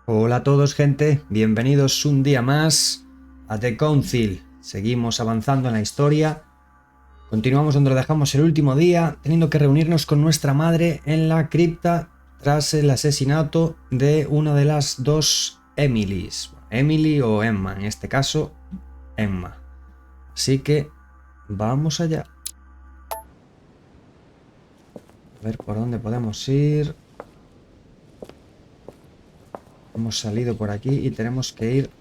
Hola a todos, gente, bienvenidos un día más a The Council. Seguimos avanzando en la historia. Continuamos donde lo dejamos el último día, teniendo que reunirnos con nuestra madre en la cripta tras el asesinato de una de las dos Emilys. Emily o Emma, en este caso, Emma. Así que vamos allá. A ver por dónde podemos ir. Hemos salido por aquí y tenemos que ir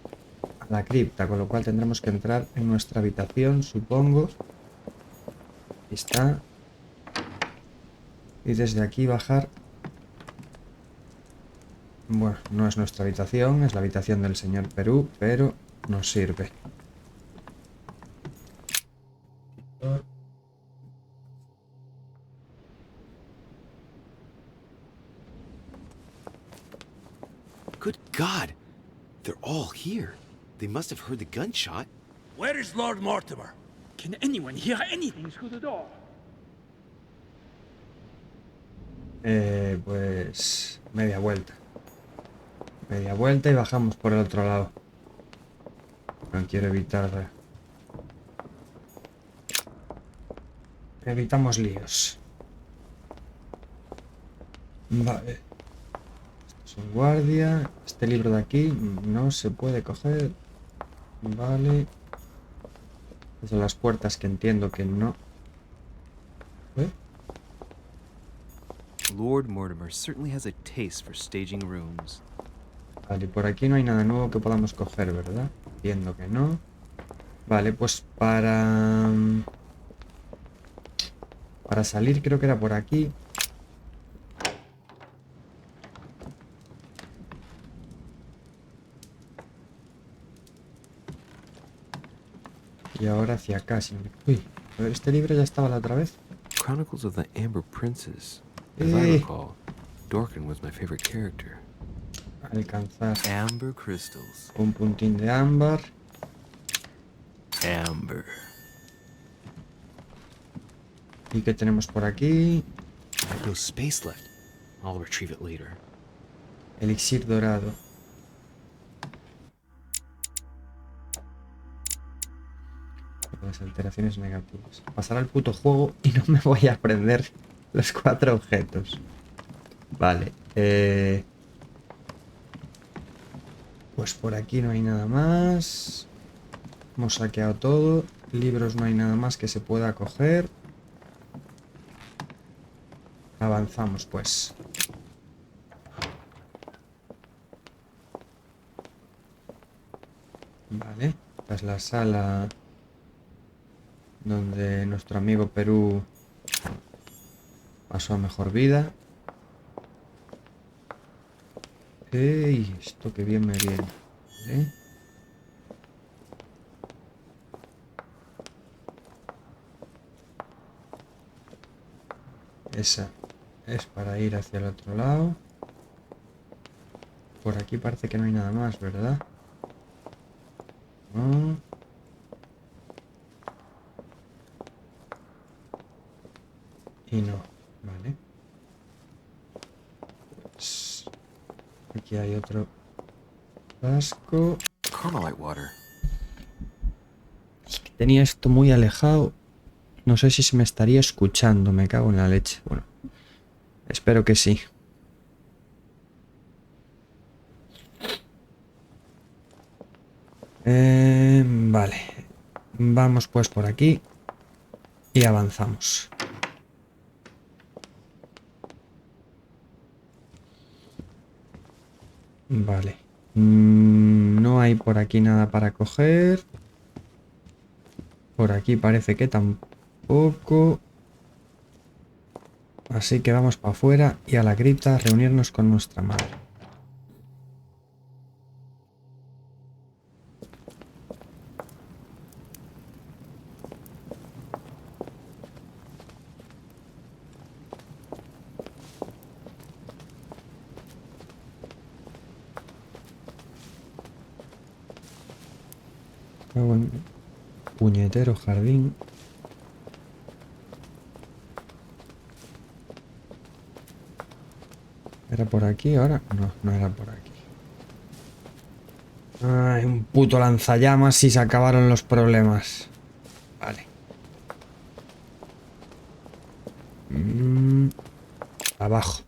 a la cripta, con lo cual tendremos que entrar en nuestra habitación, supongo. Aquí está. Y desde aquí bajar. Bueno, no es nuestra habitación, es la habitación del señor Perú, pero nos sirve. Good God! They're all here. They must have heard the gunshot. Where is Lord Mortimer? Can anyone hear anything through the door? Pues media vuelta. Media vuelta y bajamos por el otro lado. No quiero evitar... Evitamos líos. Vale. Esto es un guardia. Este libro de aquí no se puede coger. Vale. Esas son las puertas que entiendo que no. Lord Mortimer certainly has a taste for staging rooms. Vale, por aquí no hay nada nuevo que podamos coger, ¿verdad? Entiendo que no. Vale, pues para salir creo que era por aquí. Y ahora hacia acá. Uy, a ver, este libro ya estaba la otra vez. Chronicles of the Amber Princess. As I recall, Dorkin was my favorite character. Alcanzar Amber crystals. un puntín de ámbar. Amber. ¿Y qué tenemos por aquí? I have no space left. I'll retrieve it later. Elixir dorado. Las alteraciones negativas. Pasará el puto juego y no me voy a aprender los 4 objetos. Vale. Pues por aquí no hay nada más. Hemos saqueado todo. Libros no hay nada más que se pueda coger. Avanzamos pues. Vale. Esta es la sala donde nuestro amigo Perú pasó a mejor vida. ¡Ey! Esto que bien me viene. ¿Vale? Esa es para ir hacia el otro lado. Por aquí parece que no hay nada más, ¿verdad? No. Y no, vale. Pues aquí hay otro frasco. Carmelite water. Tenía esto muy alejado. No sé si se me estaría escuchando. Me cago en la leche. Bueno, espero que sí. Vale. Vamos pues por aquí. Y avanzamos. Vale. No hay por aquí nada para coger. Por aquí parece que tampoco. Así que vamos para afuera y a la cripta a reunirnos con nuestra madre. Buen puñetero jardín. ¿Era por aquí ahora? No, no era por aquí. Ay, un puto lanzallamas y se acabaron los problemas. Vale. Abajo.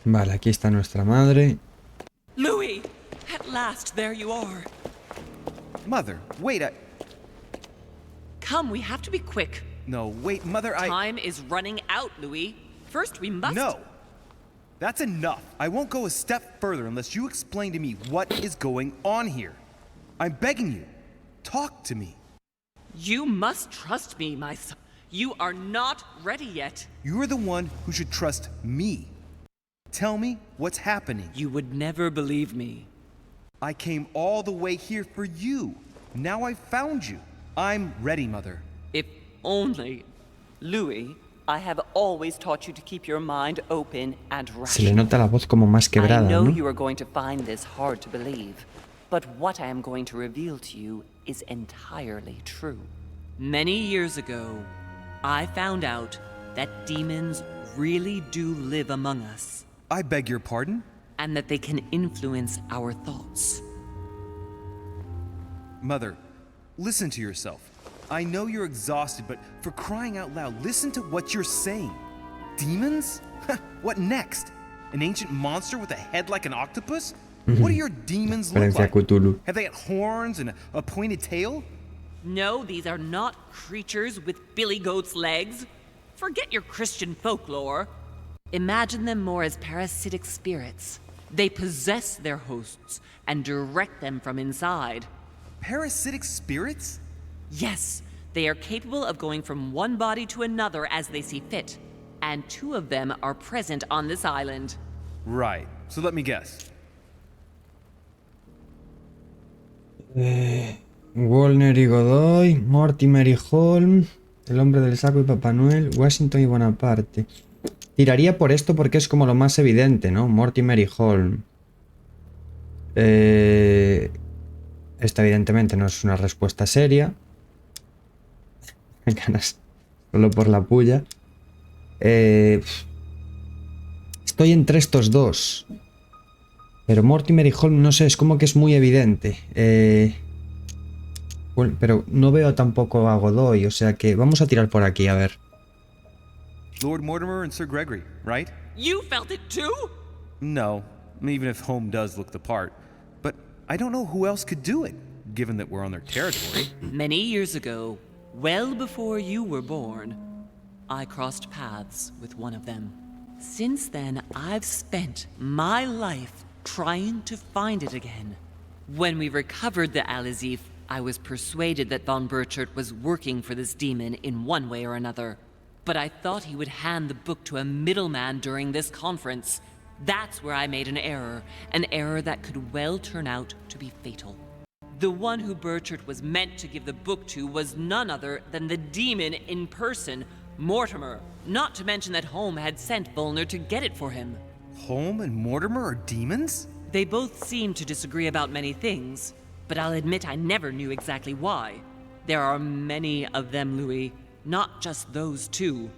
Vale, aquí está nuestra madre. Louis! At last, there you are. Mother, wait, Come, we have to be quick. No, wait, Mother, Time is running out, Louis. First, we must... No! That's enough. I won't go a step further unless you explain to me what is going on here. I'm begging you. Talk to me. You must trust me, my son. You are not ready yet. You're the one who should trust me. Tell me what's happening. You would never believe me. I came all the way here for you. Now I've found you. I'm ready, Mother. If only... Louis, I have always taught you to keep your mind open and Se le rational. nota la voz como más I quebrada, know ¿no? you are going to find this hard to believe, but what I am going to reveal to you is entirely true. Many years ago, I found out that demons really do live among us, I beg your pardon? and that they can influence our thoughts. Mother, listen to yourself. I know you're exhausted, but for crying out loud, listen to what you're saying. Demons? What next? An ancient monster with a head like an octopus? What do your demons look Referencia a like? Cthulhu. Have they got horns and a pointed tail? No, these are not creatures with billy goat's legs. Forget your Christian folklore. Imagine them more as parasitic spirits. They possess their hosts and direct them from inside. Parasitic spirits? Yes, they are capable of going from one body to another as they see fit. And 2 of them are present on this island. Right. So let me guess. Walner y Godoy, Mortimer y Holm, el hombre del saco y Papá Noel, Washington y Bonaparte. Tiraría por esto porque es como lo más evidente, ¿no? Mortimer y Holm. Esta evidentemente no es una respuesta seria. Ganas solo por la puya. Estoy entre estos dos. Pero Mortimer y Holm, no sé, es como que es muy evidente. Bueno, pero no veo tampoco a Godoy, o sea que vamos a tirar por aquí, a ver. Lord Mortimer and Sir Gregory, right? You felt it too? No, even if Home does look the part. But I don't know who else could do it, given that we're on their territory. Many years ago, well before you were born, I crossed paths with one of them. Since then, I've spent my life trying to find it again. When we recovered the Alizif, I was persuaded that von Burchard was working for this demon in one way or another. But I thought he would hand the book to a middleman during this conference. That's where I made an error that could well turn out to be fatal. The one who Burchard was meant to give the book to was none other than the demon in person, Mortimer. Not to mention that Home had sent Volner to get it for him. Home and Mortimer are demons? They both seem to disagree about many things, but I'll admit I never knew exactly why. There are many of them, Louis, not just those 2.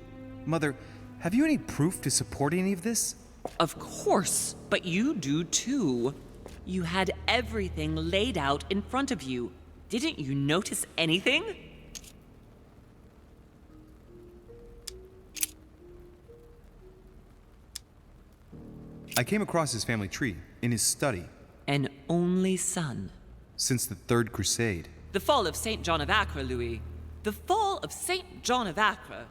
Mother, have you any proof to support any of this? Of course, but you do too. You had everything laid out in front of you. Didn't you notice anything? I came across his family tree in his study An only son. since the Third Crusade. The fall of St. John of Acre, Louis. The fall of St. John of Acre.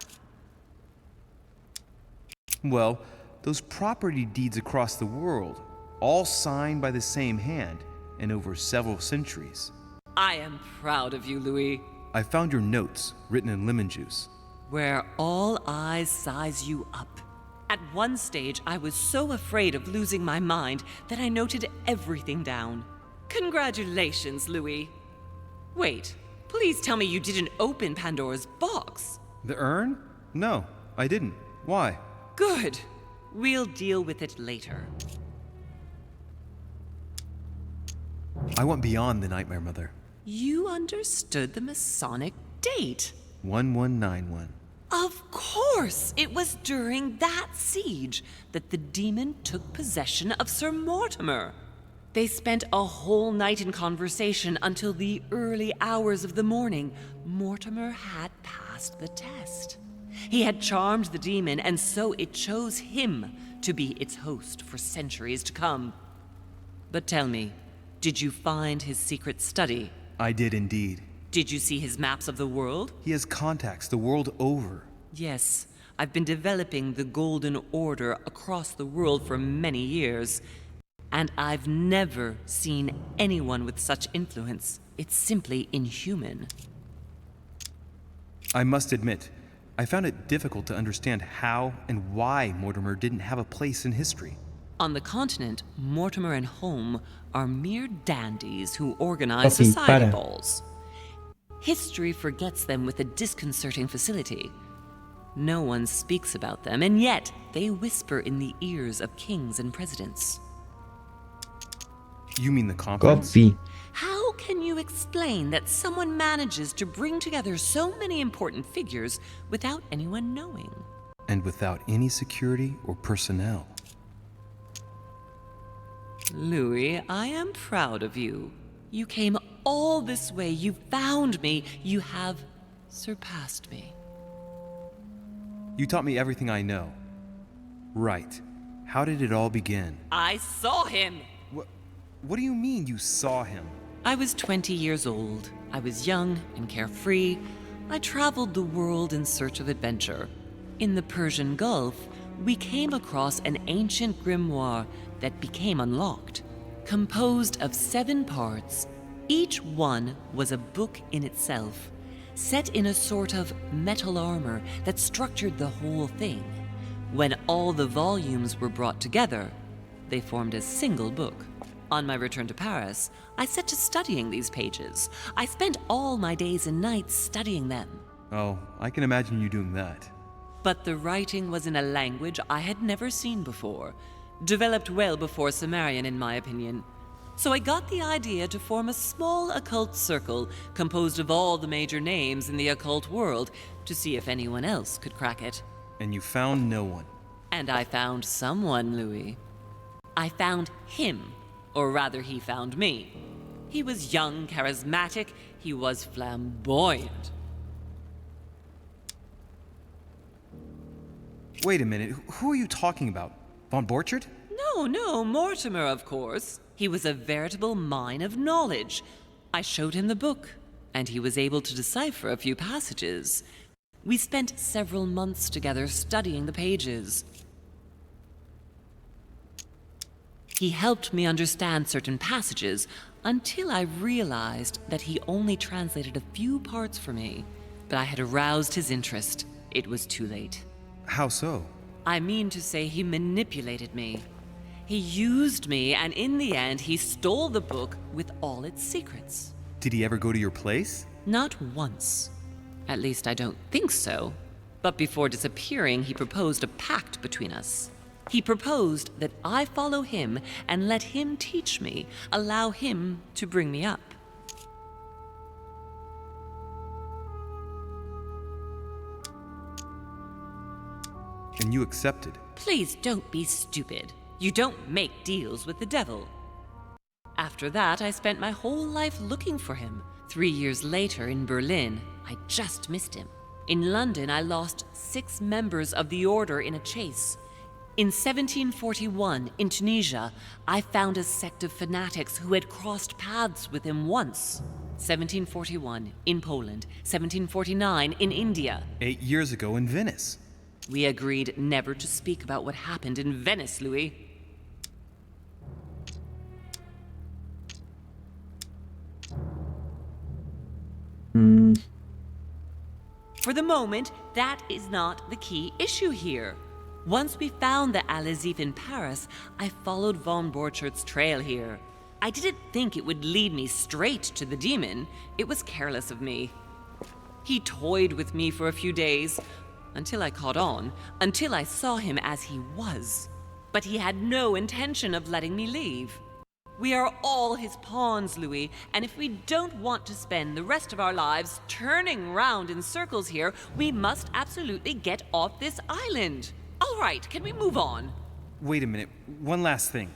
Well, those property deeds across the world, all signed by the same hand and over several centuries. I am proud of you, Louis. I found your notes written in lemon juice. Where all eyes size you up. At one stage, I was so afraid of losing my mind that I noted everything down. Congratulations, Louis. Wait, please tell me you didn't open Pandora's box. The urn? No, I didn't. Why? Good. We'll deal with it later. I went beyond the nightmare, Mother. You understood the Masonic date. 1191. Of course! course! It was during that siege that the demon took possession of Sir Mortimer. They spent a whole night in conversation until the early hours of the morning. Mortimer had passed the test. He had charmed the demon, and so it chose him to be its host for centuries to come. But tell me, did you find his secret study? I did indeed. Did you see his maps of the world? He has contacts the world over. Yes, I've been developing the Golden Order across the world for many years, and I've never seen anyone with such influence. It's simply inhuman. I must admit, I found it difficult to understand how and why Mortimer didn't have a place in history. On the continent, Mortimer and Home are mere dandies who organize Papi, society para. balls. History forgets them with a disconcerting facility. No one speaks about them, and yet they whisper in the ears of kings and presidents. You mean the conference? Copy. How can you explain that someone manages to bring together so many important figures without anyone knowing? And without any security or personnel. Louis, I am proud of you. You came all this way. You found me. You have surpassed me. You taught me everything I know. Right. How did it all begin? I saw him. What do you mean you saw him? I was 20 years old. I was young and carefree. I traveled the world in search of adventure. In the Persian Gulf, we came across an ancient grimoire that became unlocked. Composed of 7 parts, each one was a book in itself, set in a sort of metal armor that structured the whole thing. When all the volumes were brought together, they formed a single book. On my return to Paris, I set to studying these pages. I spent all my days and nights studying them. Oh, I can imagine you doing that. But the writing was in a language I had never seen before, developed well before Sumerian, in my opinion. So I got the idea to form a small occult circle composed of all the major names in the occult world to see if anyone else could crack it. And you found no one. And I found someone, Louis. I found him. Or rather, he found me. He was young, charismatic. He was flamboyant. Wait a minute, who are you talking about? Von Borchardt? No, Mortimer, of course. He was a veritable mine of knowledge. I showed him the book, and he was able to decipher a few passages. We spent several months together studying the pages. He helped me understand certain passages until I realized that he only translated a few parts for me. But I had aroused his interest. It was too late. How so? I mean to say he manipulated me. He used me, and in the end, he stole the book with all its secrets. Did he ever go to your place? Not once. At least I don't think so. But before disappearing, he proposed a pact between us. He proposed that I follow him and let him teach me, allow him to bring me up. And you accepted? Please don't be stupid. You don't make deals with the devil. After that, I spent my whole life looking for him. 3 years later in Berlin, I just missed him. In London, I lost 6 members of the order in a chase. In 1741, in Tunisia, I found a sect of fanatics who had crossed paths with him once. 1741, in Poland. 1749, in India. 8 years ago in Venice. We agreed never to speak about what happened in Venice, Louis. For the moment, that is not the key issue here. Once we found the Al-Azif in Paris, I followed von Borchardt's trail here. I didn't think it would lead me straight to the demon. It was careless of me. He toyed with me for a few days, until I caught on, until I saw him as he was. But he had no intention of letting me leave. We are all his pawns, Louis, and if we don't want to spend the rest of our lives turning round in circles here, we must absolutely get off this island. All right, can we move on? Wait a minute, one last thing.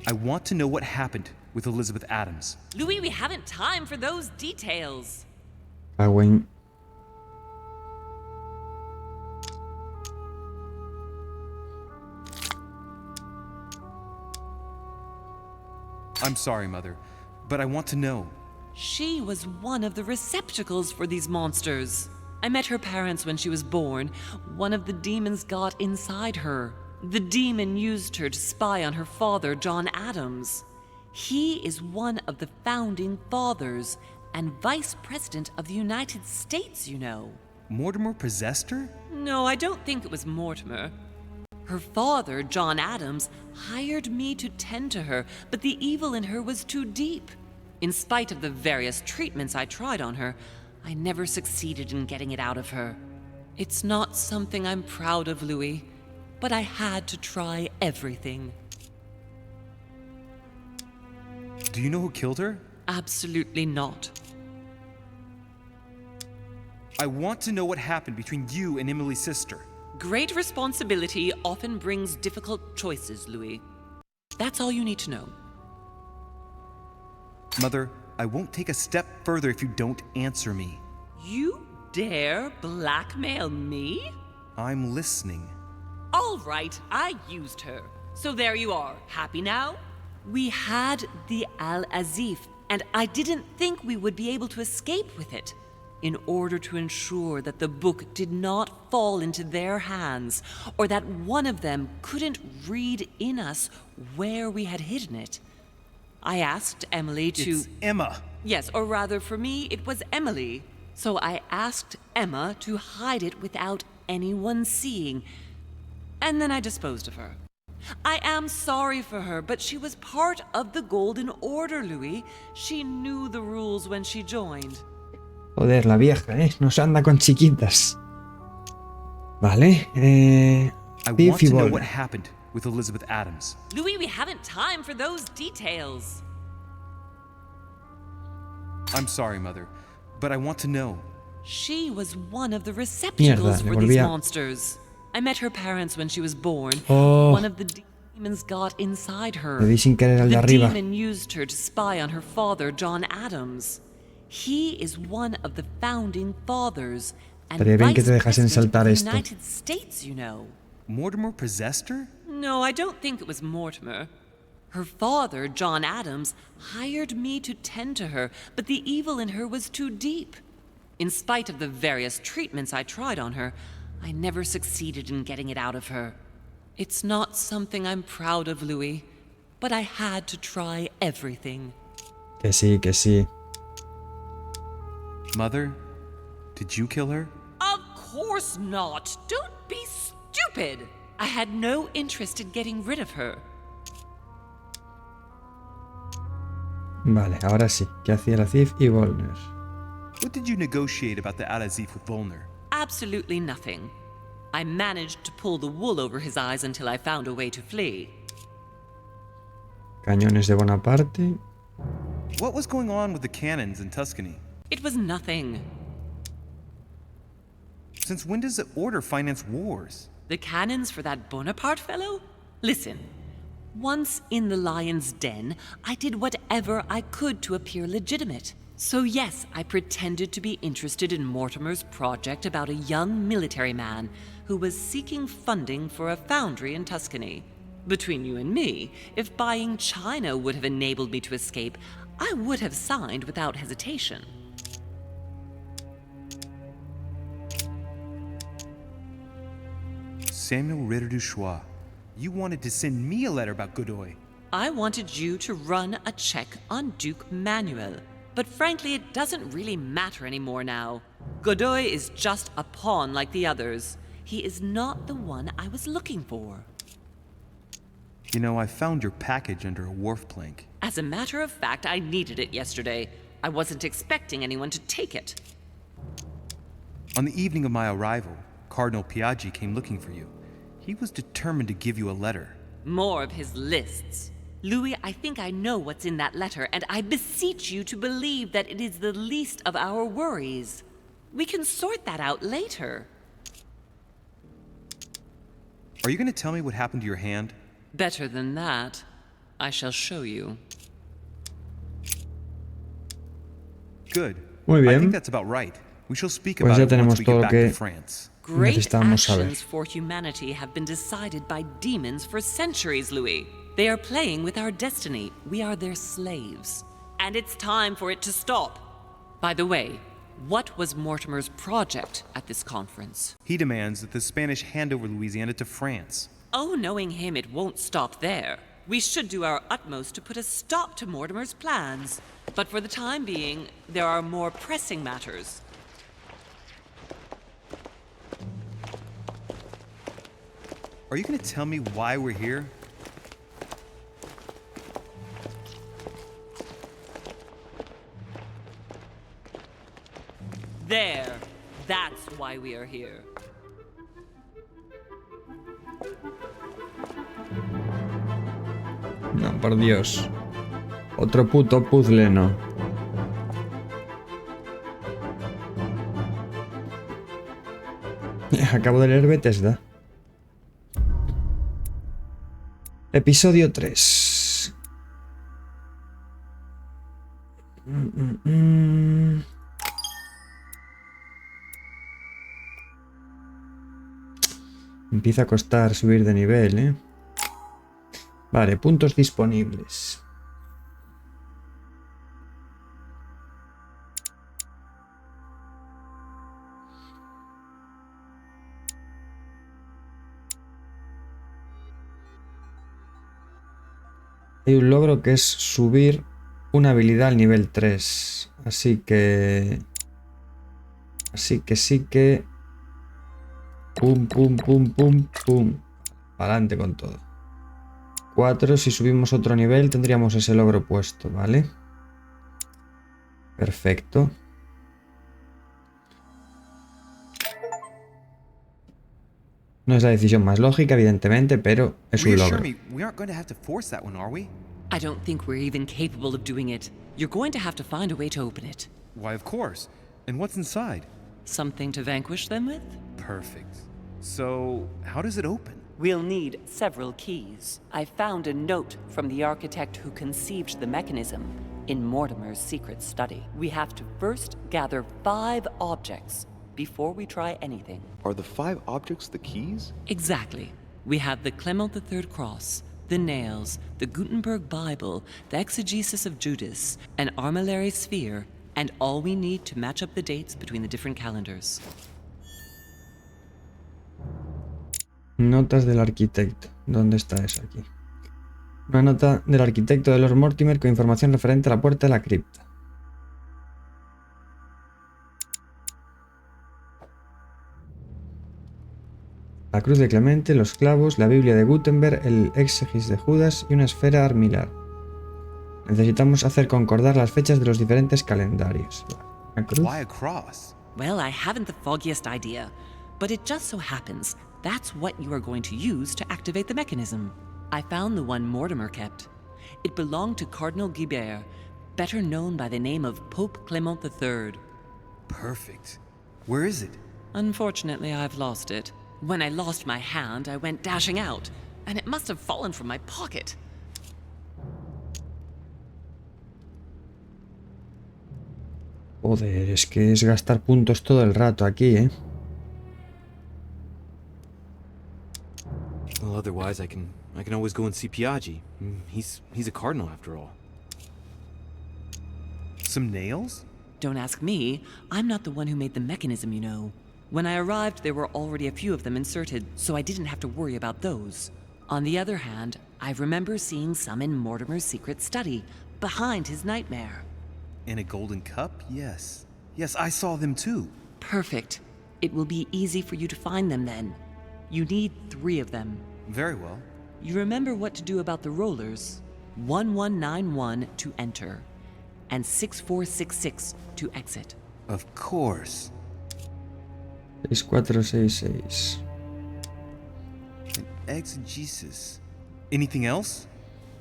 I want to know what happened with Elizabeth Adams. Louis, we haven't time for those details. Wayne. I'm sorry, Mother, but I want to know. She was one of the receptacles for these monsters. I met her parents when she was born. One of the demons got inside her. The demon used her to spy on her father, John Adams. He is one of the founding fathers and vice president of the United States, you know. Mortimer possessed her? No, I don't think it was Mortimer. Her father, John Adams, hired me to tend to her, but the evil in her was too deep. In spite of the various treatments I tried on her, I never succeeded in getting it out of her. It's not something I'm proud of, Louis, but I had to try everything. Do you know who killed her? Absolutely not. I want to know what happened between you and Emily's sister. Great responsibility often brings difficult choices, Louis. That's all you need to know. Mother, I won't take a step further if you don't answer me. You dare blackmail me? I'm listening. All right, I used her. So there you are. Happy now? We had the Al-Azif, and I didn't think we would be able to escape with it. In order to ensure that the book did not fall into their hands, or that one of them couldn't read in us where we had hidden it, I asked Emily to... It's Emma. Yes, or rather for me, it was Emily. So I asked Emma to hide it without anyone seeing, and then I disposed of her. I am sorry for her, but she was part of the Golden Order, Louis. She knew the rules when she joined. Joder, la vieja, nos anda con chiquitas. Vale, I want to know Ball. what happened with Elizabeth Adams. Louis, we haven't time for those details. I'm sorry, Mother, but I want to know. She was one of the receptacles Mierda, for le these volvía- monsters. I met her parents when she was born. Oh. One of the demons got inside her. Le di sin querer al de The arriba. demon used her to spy on her father, John Adams. He is one of the founding fathers and Estaría bien que te vice dejasen president saltar of the esto. United States, you know. Mortimer possessed her? No, I don't think it was Mortimer. Her father, John Adams, hired me to tend to her, but the evil in her was too deep. In spite of the various treatments I tried on her, I never succeeded in getting it out of her. It's not something I'm proud of, Louis, but I had to try everything. Que sí, que sí. Mother, did you kill her? Of course not. Don't be stupid. I had no interest in getting rid of her. Vale, ahora sí. ¿Qué hacía la Cif y Volner? What did you negotiate about the Al-Azif with Volner? Absolutely nothing. I managed to pull the wool over his eyes until I found a way to flee. Cañones de Bonaparte. What was going on with the cannons in Tuscany? It was nothing. Since when does the Order finance wars? The cannons for that Bonaparte fellow? Listen, once in the lion's den, I did whatever I could to appear legitimate. So yes, I pretended to be interested in Mortimer's project about a young military man who was seeking funding for a foundry in Tuscany. Between you and me, if buying China would have enabled me to escape, I would have signed without hesitation. Samuel Ritter du Choix, you wanted to send me a letter about Godoy. I wanted you to run a check on Duke Manuel. But frankly, it doesn't really matter anymore now. Godoy is just a pawn like the others. He is not the one I was looking for. You know, I found your package under a wharf plank. As a matter of fact, I needed it yesterday. I wasn't expecting anyone to take it. On the evening of my arrival, Cardinal Piaggi came looking for you. He was determined to give you a letter. More of his lists. Louis, I think I know what's in that letter, and I beseech you to believe that it is the least of our worries. We can sort that out later. Are you going to tell me what happened to your hand? Better than that, I shall show you. Good. Muy bien. I think that's about right. We shall speak Pues about ya it once tenemos we todo get lo back que to France. Great necesitamos saber. actions for humanity have been decided by demons for centuries, Louis. They are playing with our destiny. We are their slaves. And it's time for it to stop. By the way, what was Mortimer's project at this conference? He demands that the Spanish hand over Louisiana to France. Oh, knowing him, it won't stop there. We should do our utmost to put a stop to Mortimer's plans. But for the time being, there are more pressing matters. Are you going to tell me why we're here? There. That's why we are here. No, por Dios. Otro puto puzzle, no. Acabo de leer Bethesda. Episodio 3. Empieza a costar subir de nivel, ¿eh? Vale, puntos disponibles. Hay un logro que es subir una habilidad al nivel 3. Así que sí que... Pum, pum, pum, pum, pum. Para adelante con todo. 4, si subimos otro nivel tendríamos ese logro puesto, ¿vale? Perfecto. No es la decisión más lógica, evidentemente, pero es un logro. Reassure me, we aren't going to have to force that one, are we? I don't think we're even capable of doing it. You're going to have to find a way to open it. Why, of course. And what's inside? Something to vanquish them with? Perfect. So, how does it open? We'll need several keys. I found a note from the architect who conceived the mechanism in Mortimer's secret study. We have to first gather 5 objects before we try anything. Are the 5 objects the keys? Exactly. We have the Clement III cross, the nails, the Gutenberg Bible, the exegesis of Judas, an armillary sphere, and all we need to match up the dates between the different calendars. Notas del arquitecto. ¿Dónde está eso aquí? Una nota del arquitecto de Lord Mortimer con información referente a la puerta de la cripta. La cruz de Clemente, los clavos, la Biblia de Gutenberg, el exegis de Judas y una esfera armilar. Necesitamos hacer concordar las fechas de los diferentes calendarios. ¿La cruz? Why a cross? Well, I haven't the foggiest idea, but it just so happens that's what you are going to use to activate the mechanism. I found the one Mortimer kept. It belonged to Cardinal Guibert, better known by the name of Pope Clement III. Perfect. Where is it? Unfortunately, I've lost it. When I lost my hand, I went dashing out, and it must have fallen from my pocket. Joder, es que es gastar puntos todo el rato aquí, ¿eh? Well, otherwise I can always go and see Piaggi. He's a cardinal after all. Some nails? Don't ask me. I'm not the one who made the mechanism, you know. When I arrived, there were already a few of them inserted, so I didn't have to worry about those. On the other hand, I remember seeing some in Mortimer's secret study, behind his nightmare. In a golden cup? Yes. Yes, I saw them too. Perfect. It will be easy for you to find them then. You need 3 of them. Very well. You remember what to do about the rollers. 1191 to enter, and 6466 to exit. Of course. 6466. And exegesis. Anything else?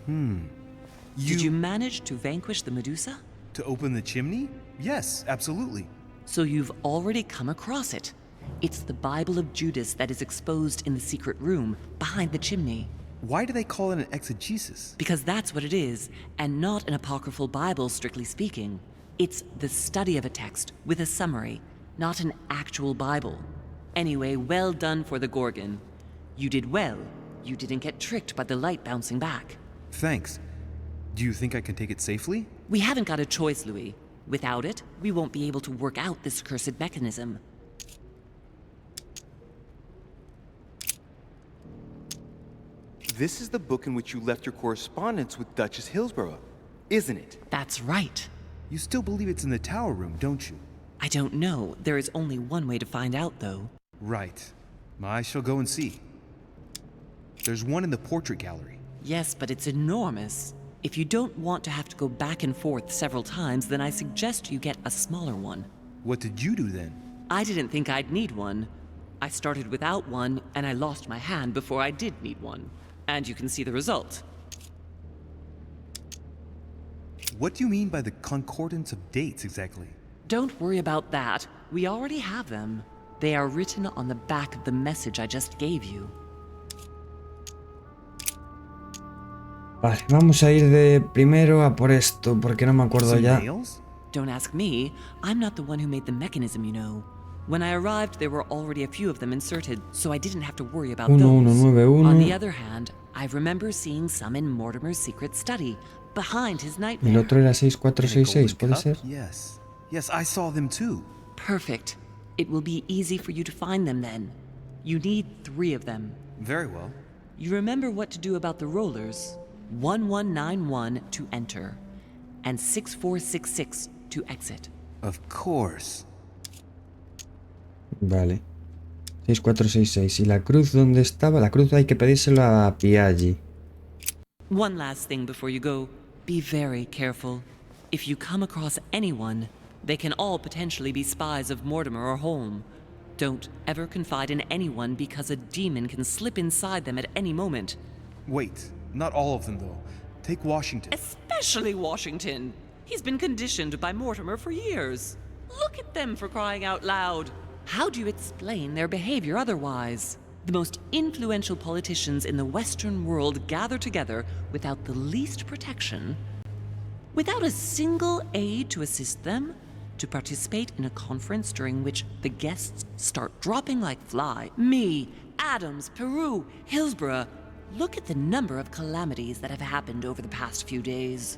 Did you manage to vanquish the Medusa? To open the chimney? Yes, absolutely. So you've already come across it. It's the Bible of Judas that is exposed in the secret room behind the chimney. Why do they call it an exegesis? Because that's what it is, and not an apocryphal Bible, strictly speaking. It's the study of a text with a summary, not an actual Bible. Anyway, well done for the Gorgon. You did well. You didn't get tricked by the light bouncing back. Thanks. Do you think I can take it safely? We haven't got a choice, Louis. Without it, we won't be able to work out this cursed mechanism. This is the book in which you left your correspondence with Duchess Hillsborough, isn't it? That's right. You still believe it's in the tower room, don't you? I don't know. There is only one way to find out, though. Right. I shall go and see. There's one in the portrait gallery. Yes, but it's enormous. If you don't want to have to go back and forth several times, then I suggest you get a smaller one. What did you do then? I didn't think I'd need one. I started without one, and I lost my hand before I did need one. And you can see the result. What do you mean by the concordance of dates exactly? Don't worry about that. We already have them. They are written on the back of the message I just gave you. Vale, vamos a ir de primero a por esto, porque no me acuerdo Some ya. nails? Don't ask me. I'm not the one who made the mechanism, you know. When I arrived, there were already a few of them inserted, so I didn't have to worry about those. 1191. On the other hand, I remember seeing some in Mortimer's secret study, behind his El nightmare. otro era In a 6466, golden ¿puede cup? ser? Yes. Yes, I saw them too. Perfect. It will be easy for you to find them then. You need 3 of them. Very well. You remember what to do about the rollers. 1191 to enter, and 6466 to exit. Of course. Vale. 6466. ¿Y la cruz dónde estaba? La cruz hay que pedírselo a Piaggi. One last thing before you go. Be very careful. If you come across anyone, they can all potentially be spies of Mortimer or Holm. Don't ever confide in anyone because a demon can slip inside them at any moment. Wait, not all of them though. Take Washington. Especially Washington. He's been conditioned by Mortimer for years. Look at them, for crying out loud. How do you explain their behavior otherwise? The most influential politicians in the Western world gather together without the least protection, without a single aid to assist them, to participate in a conference during which the guests start dropping like fly. Me, Adams, Peru, Hillsborough. Look at the number of calamities that have happened over the past few days.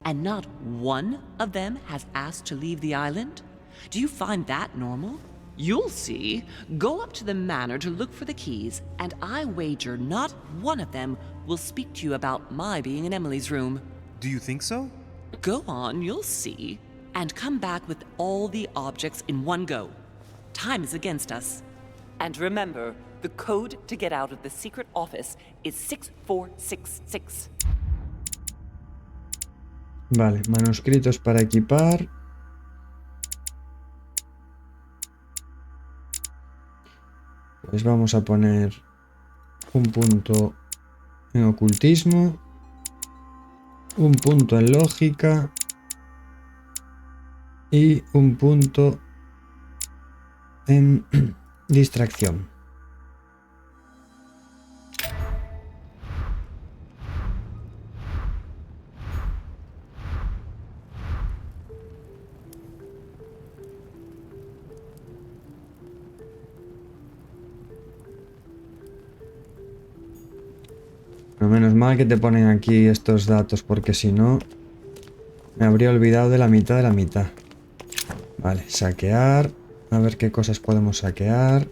And not one of them has asked to leave the island? Do you find that normal? You'll see. Go up to the manor to look for the keys, and I wager not one of them will speak to you about my being in Emily's room. Do you think so? Go on, you'll see. And come back with all the objects in one go. Time is against us. And remember, the code to get out of the secret office is 6466. Vale, manuscritos para equipar. Pues vamos a poner un punto en ocultismo, un punto en lógica y un punto en distracción. Pero menos mal que te ponen aquí estos datos, porque si no me habría olvidado de la mitad de la mitad. Vale, saquear. A ver qué cosas podemos saquear.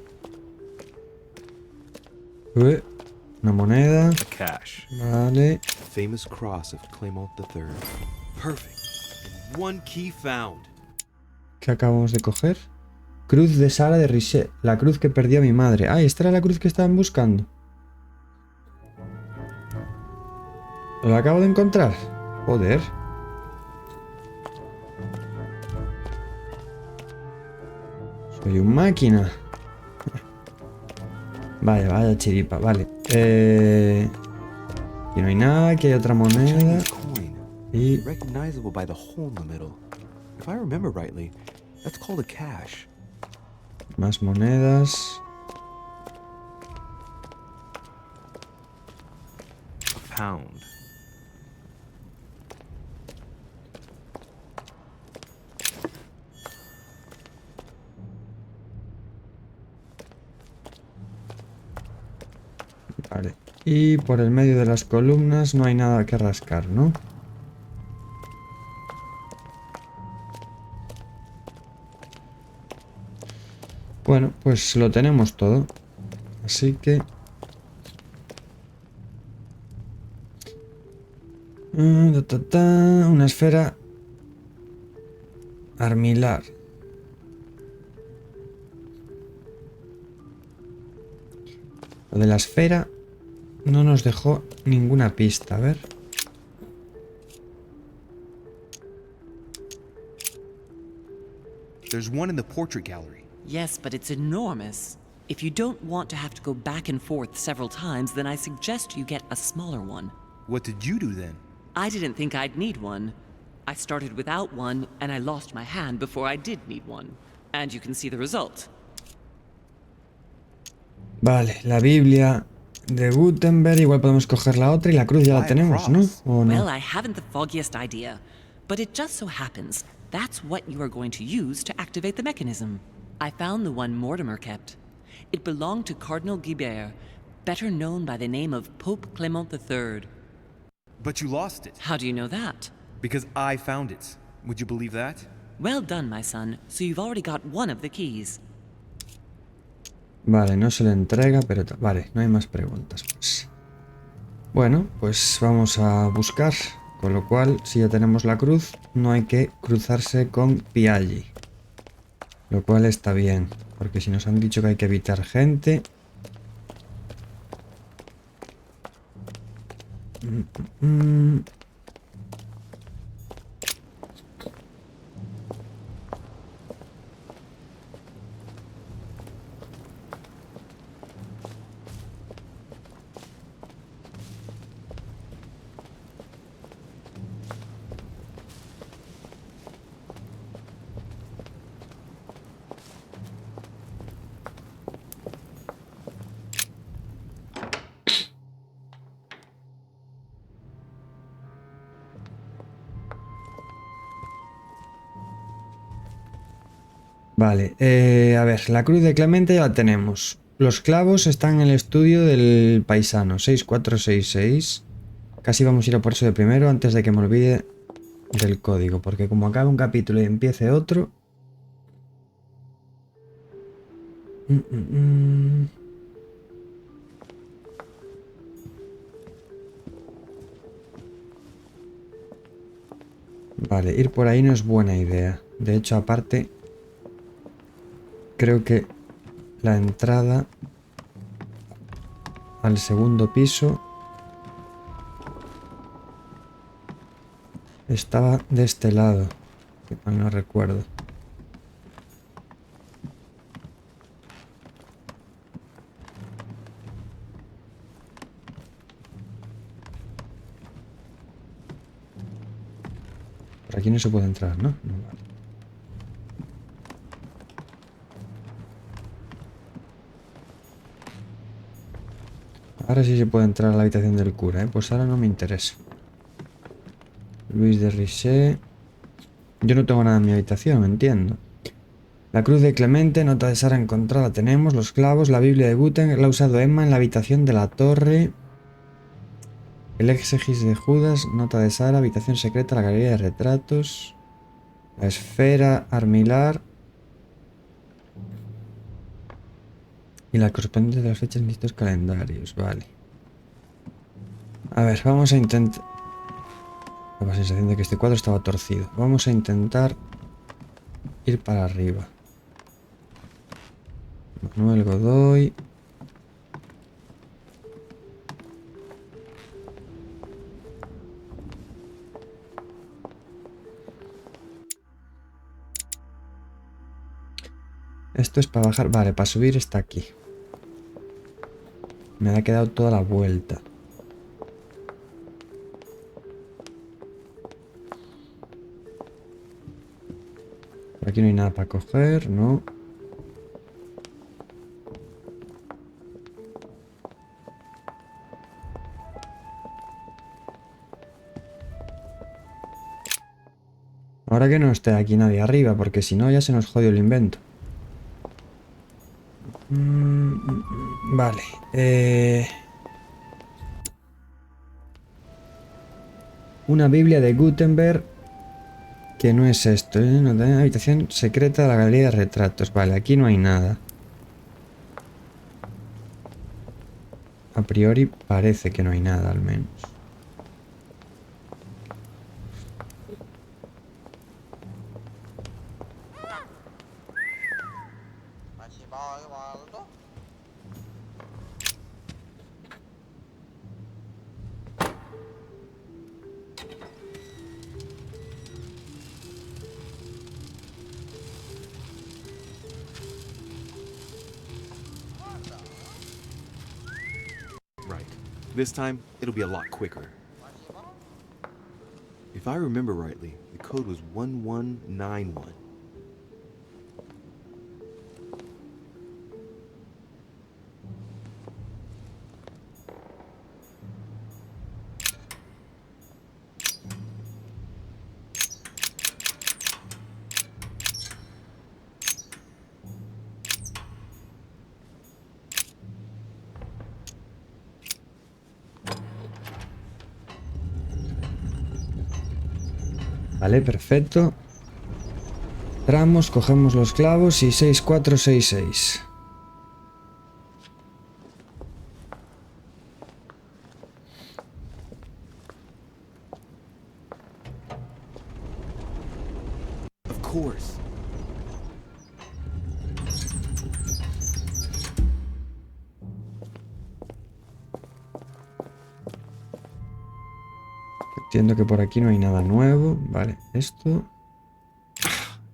Una moneda. Cash. Vale. Famous cross of Clement III. Perfect. And one key found. ¿Qué acabamos de coger? Cruz de Louis de Richet. La cruz que perdió a mi madre. Ah, esta era la cruz que estaban buscando. Lo acabo de encontrar. Joder. Soy un máquina. Vaya, vaya chiripa. Vale. Aquí no hay nada, aquí hay otra moneda. Chinese coin. Y Recognizable by the hole in the middle. If I remember rightly, that's called a cash. más monedas. A pound. Vale. Y por el medio de las columnas no hay nada que rascar, ¿no? Bueno, pues lo tenemos todo. Así que... Una esfera armilar. Lo de la esfera no nos dejó ninguna pista. A ver. There's one in the portrait gallery. Yes, but it's enormous. If you don't want to have to go back and forth several times, then I suggest you get a smaller one. What did you do then? I didn't think I'd need one. I started without one, and I lost my hand before I did need one. And you can see the result. Vale, la Biblia de Gutenberg. Igual podemos coger la otra y la cruz ya la tenemos, ¿no? ¿O no? Well, I haven't the foggiest idea. But it just so happens that's what you are going to use to activate the mechanism. I found the one Mortimer kept. It belonged to Cardinal Guibert, better known by the name of Pope Clement III. But you lost it. How do you know that? Because I found it. Would you believe that? Well done, my son. So you've already got one of the keys. Vale, no se le entrega, pero... Vale, no hay más preguntas, pues. Bueno, pues vamos a buscar. Con lo cual, si ya tenemos la cruz, no hay que cruzarse con Piaggi. Lo cual está bien, porque si nos han dicho que hay que evitar gente... Vale, a ver, la cruz de Clemente ya la tenemos. Los clavos están en el estudio del paisano, 6466. Casi vamos a ir a por eso de primero antes de que me olvide del código, porque como acabe un capítulo y empiece otro... Vale, ir por ahí no es buena idea. De hecho, aparte... Creo que la entrada al segundo piso estaba de este lado, que mal no recuerdo. Por aquí no se puede entrar, ¿no? No, vale. Ahora sí se puede entrar a la habitación del cura, ¿eh? Pues ahora no me interesa. Louis de Richet. Yo no tengo nada en mi habitación, entiendo. La cruz de Clemente, nota de Sara encontrada, tenemos. Los clavos, la Biblia de Gutenberg, la ha usado Emma en la habitación de la torre. El exegis de Judas, nota de Sara, habitación secreta, la galería de retratos. La esfera armilar. Y la correspondiente de las fechas en distintos calendarios, vale. A ver, vamos a intentar... Tengo la sensación de que este cuadro estaba torcido. Vamos a intentar ir para arriba. Manuel Godoy. Esto es para bajar. Vale, para subir está aquí. Me ha quedado toda la vuelta. Por aquí no hay nada para coger, ¿no? Ahora que no esté aquí nadie arriba, porque si no ya se nos jodió el invento. Vale. Una Biblia de Gutenberg. Que no es esto, ¿eh? No, habitación secreta de la galería de retratos. Vale, aquí no hay nada. A priori parece que no hay nada, al menos. Right. This time, it'll be a lot quicker. If I remember rightly, the code was 1191. Vale, perfecto. Entramos, cogemos los clavos y 6466. Of course. Entiendo que por aquí no hay nada nuevo. Vale, esto.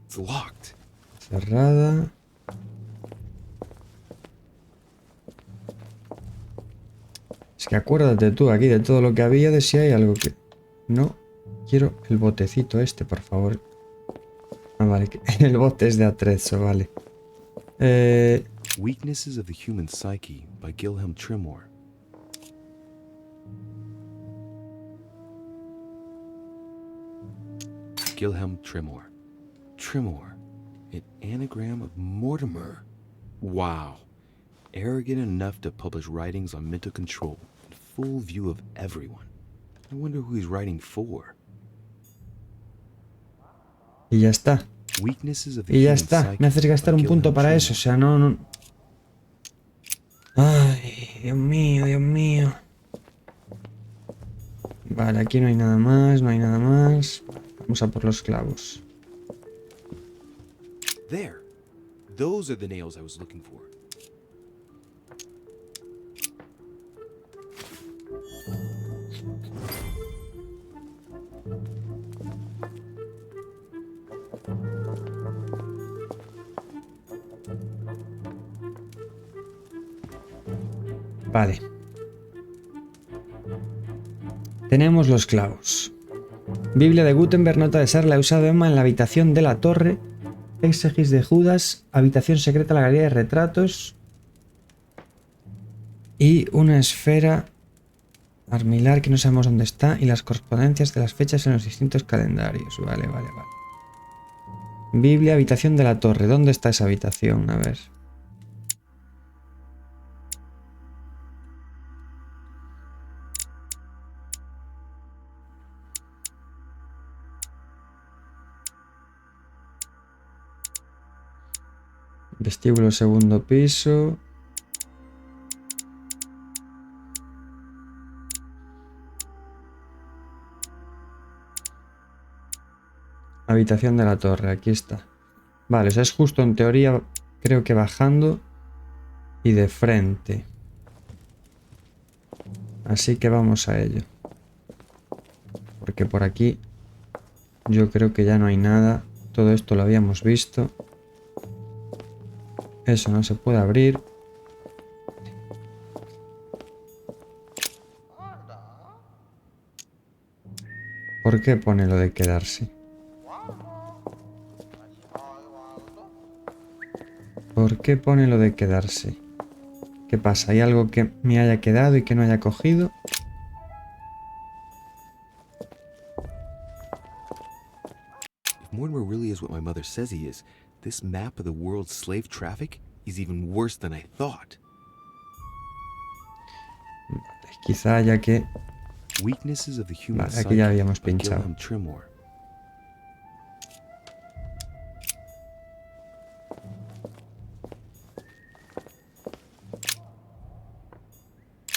It's locked. Cerrada. Es que acuérdate tú aquí de todo lo que había, de si hay algo que... No, quiero el botecito este, por favor. Ah, vale, el bote es de atrezo, vale. Weaknesses of the Human Psyche by Gilhelm Trimore. Gilhelm Trimore. Trimore. An anagram of Mortimer. Wow. Arrogant enough to publish writings on mental control in full view of everyone. I wonder who he's writing for. Y ya está. Weaknesses of the Y ya Human está. Psyche Me haces gastar by un punto Gilhelm para Trimore. eso. O sea, no... Ay, Dios mío, Dios mío. Vale, aquí no hay nada más, no hay nada más. Vamos a por los clavos. There. Those are the nails I was looking for. Vale. Tenemos los clavos. Biblia de Gutenberg, nota de ser la usada Emma en la habitación de la torre. Exegis de Judas, habitación secreta, la galería de retratos. Y una esfera armilar que no sabemos dónde está. Y las correspondencias de las fechas en los distintos calendarios. Vale, vale, vale. Biblia, habitación de la torre. ¿Dónde está esa habitación? A ver. Vestíbulo segundo piso. Habitación de la torre, aquí está. Vale, o sea, es justo en teoría, creo que bajando y de frente. Así que vamos a ello. Porque por aquí yo creo que ya no hay nada. Todo esto lo habíamos visto. Eso no se puede abrir. ¿Por qué pone lo de quedarse? ¿Por qué pone lo de quedarse? ¿Qué pasa? ¿Hay algo que me haya quedado y que no haya cogido? If Mortimer really is what my mother says he is, this map of the world's slave traffic is even worse than I thought. Quizá haya que... Weaknesses of the human Vale, aquí ya habíamos psyche by pinchado. Gilham Trimore.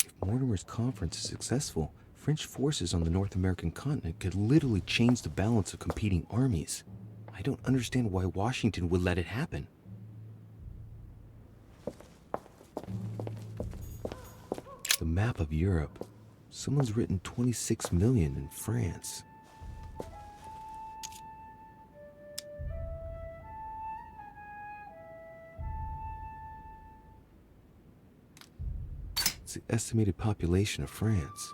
If Mortimer's conference is successful, French forces on the North American continent could literally change the balance of competing armies. I don't understand why Washington would let it happen. The map of Europe. Someone's written 26 million in France. It's the estimated population of France.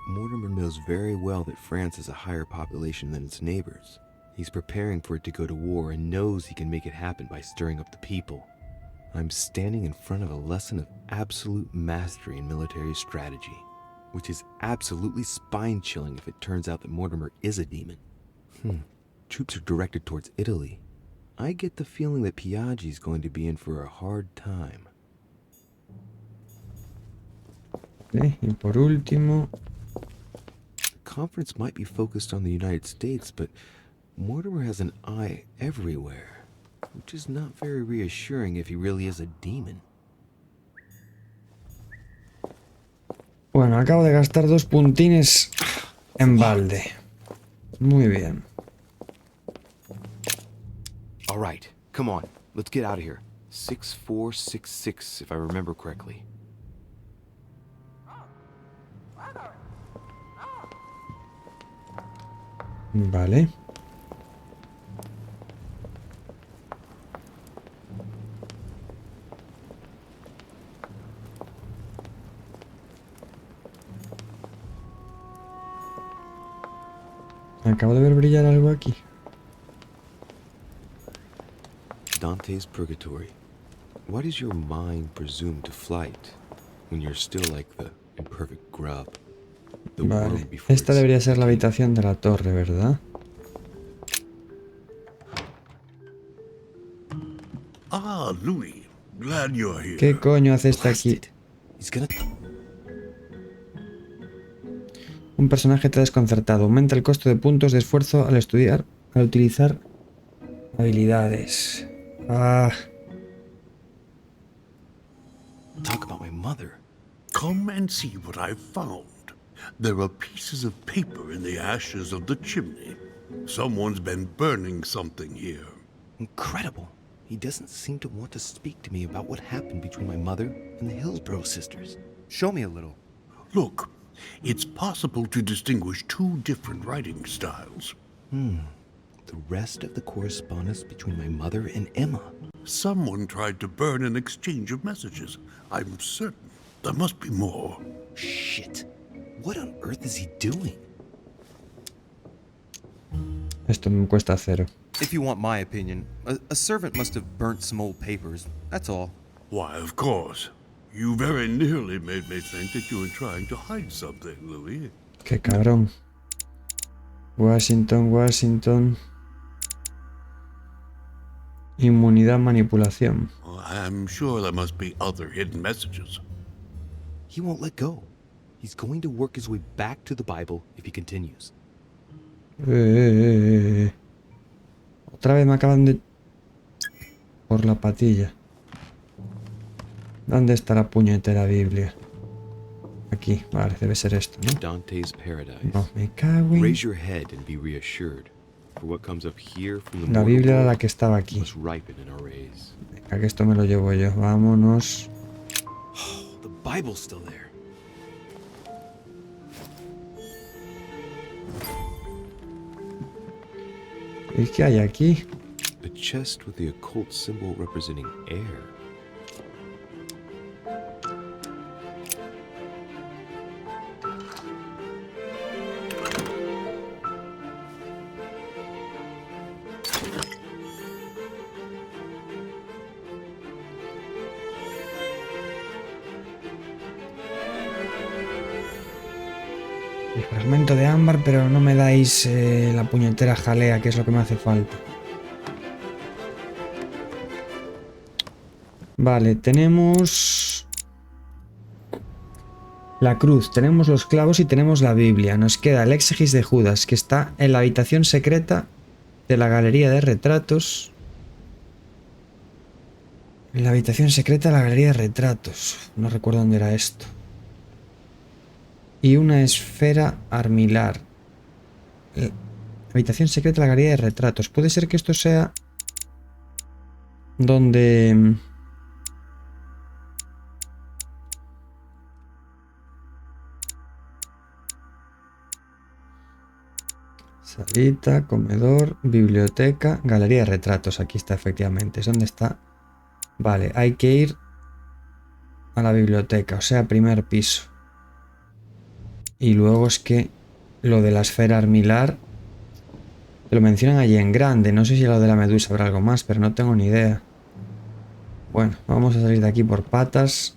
Mortimer knows very well that France has a higher population than its neighbors. He's preparing for it to go to war and knows he can make it happen by stirring up the people. I'm standing in front of a lesson of absolute mastery in military strategy, which is absolutely spine-chilling if it turns out that Mortimer is a demon. Troops are directed towards Italy. I get the feeling that Piaggi's going to be in for a hard time. Y por último... The conference might be focused on the United States, but Mortimer has an eye everywhere, which is not very reassuring if he really is a demon. Bueno, acabo de gastar 2 puntines en balde. Muy bien. All right, come on, let's get out of here. 6466, if I remember correctly. Vale. Acabo de ver brillar algo aquí. Dante's Purgatory. Why does your mind presume to flight when you're still like the imperfect grub? The Vale. worm before Esta it's debería ser la decayed. habitación de la torre, ¿verdad? Ah, Louis. Glad you're here. ¿Qué coño hace esta Blast aquí? it. He's gonna... Un personaje te ha desconcertado. Aumenta el costo de puntos de esfuerzo al estudiar, al utilizar habilidades. Ah, Talk about my mother. Come and see what I've found. There are pieces of paper in the ashes of the chimney. Someone's been burning something here. Incredible. He doesn't seem to want to speak to me about what happened between my mother and the Hillsborough sisters. Show me a little. Look, it's possible to distinguish 2 different writing styles. The rest of the correspondence between my mother and Emma. Someone tried to burn an exchange of messages. I'm certain there must be more. Shit. What on earth is he doing? esto me cuesta 0. If you want my opinion, a servant must have burnt some old papers. That's all. Why, of course. You very nearly made me think that you were trying to hide something, Louis. Qué cabrón. Washington, Washington. Inmunidad, manipulación. I'm sure there must be other hidden messages. He won't let go. He's going to work his way back to the Bible if he continues. Otra vez me acaban de... Por la patilla. ¿Dónde está la puñetera Biblia? Aquí, vale, debe ser esto, ¿no? Dante's Paradise. No, me cago en... Raise your head and be reassured. For what comes up here from the La mortal Biblia era la world que estaba aquí. must ripen in our rays. Venga, que esto me lo llevo yo. Vámonos. The Bible's still there. ¿Y qué hay aquí? A chest with the occult symbol representing air. El fragmento de ámbar, pero no me dais la puñetera jalea, que es lo que me hace falta. Vale, tenemos la cruz, tenemos los clavos y tenemos la Biblia. Nos queda el exégis de Judas, que está en la habitación secreta de la galería de retratos. En la habitación secreta de la galería de retratos. No recuerdo dónde era esto. Y una esfera armilar. Habitación secreta de la galería de retratos. Puede ser que esto sea donde... Salita, comedor, biblioteca, galería de retratos. Aquí está efectivamente. Es donde está. Vale, hay que ir a la biblioteca, o sea, primer piso. Y luego es que lo de la esfera armilar lo mencionan allí en grande. No sé si lo de la medusa habrá algo más, pero no tengo ni idea. Bueno, vamos a salir de aquí por patas.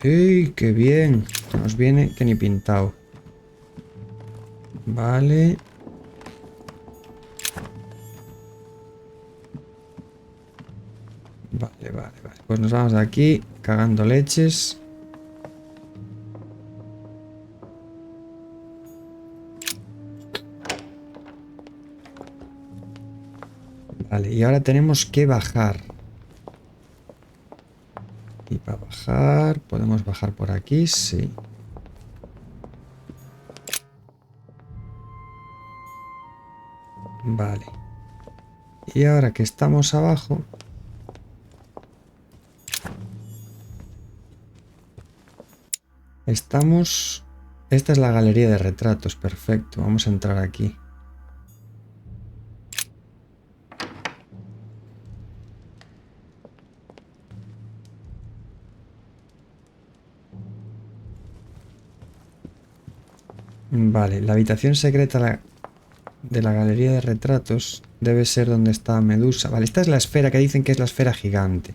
¡Ey, qué bien! Nos viene que ni pintado. Vale. Vale. Pues nos vamos de aquí, cagando leches. Vale, y ahora tenemos que bajar. Y para bajar, ¿podemos bajar por aquí? Sí. Vale. Y ahora que estamos abajo... Estamos... Esta es la galería de retratos, perfecto. Vamos a entrar aquí. Vale, la habitación secreta de la galería de retratos debe ser donde está Medusa. Vale, esta es la esfera que dicen que es la esfera gigante.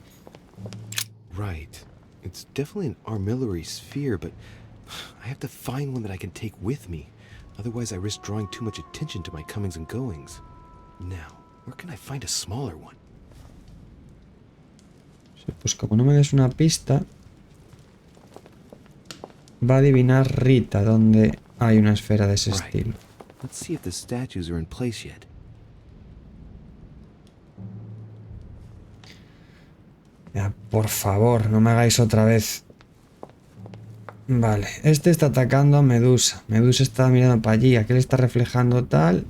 Right. It's definitely an armillary sphere, but I have to find one that I can take with me. Otherwise I risk drawing too much attention to my comings and goings. Now, where can I find a smaller one? Pues como no me des una pista, va a adivinar Rita donde hay una esfera de ese estilo. Let's see if the statues are in place yet. Ya, por favor, no me hagáis otra vez. Vale, este está atacando a Medusa. Medusa está mirando para allí. Aquel está reflejando tal.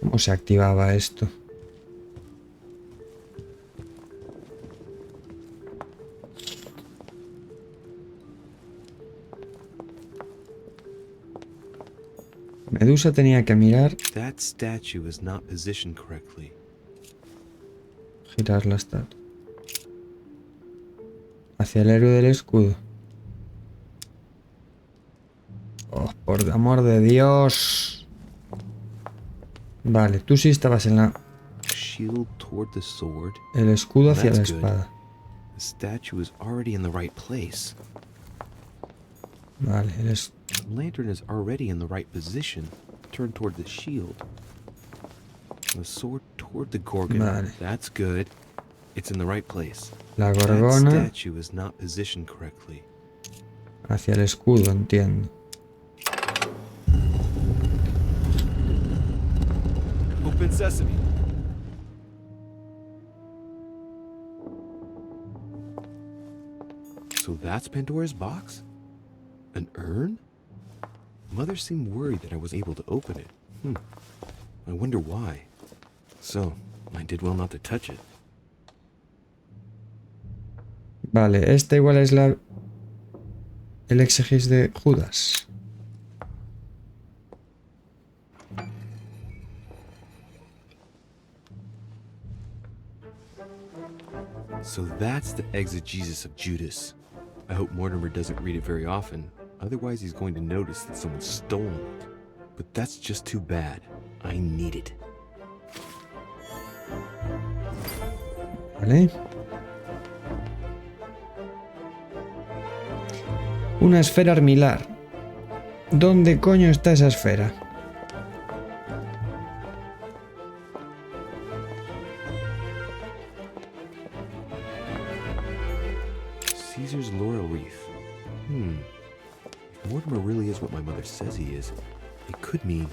¿Cómo se activaba esto? Medusa tenía que mirar. That statue is not positioned correctly. Girar la estatua. Hacia el héroe del escudo. Oh, por amor de Dios. Vale, tú sí estabas en la... Shield toward the sword. El escudo hacia la espada. The statue is already in the right place. Vale, The lantern is already in the right position. Turn toward the shield. The sword toward the gorgon. Vale. That's good. It's in the right place. La That gorgona statue is not positioned correctly. hacia el escudo, entiendo. Open sesame. So that's Pandora's box? An urn? Mother seemed worried that I was able to open it. I wonder why. So, I did well not to touch it. Vale, esta igual es la... El exégis de Judas. So that's the exegesis of Judas. I hope Mortimer doesn't read it very often, otherwise he's going to notice that someone's stolen it. But that's just too bad. I need it. Vale. Una esfera armilar. ¿Dónde coño está esa esfera? Caesar's laurel wreath. If Mortimer really is what my mother says he is, it could mean...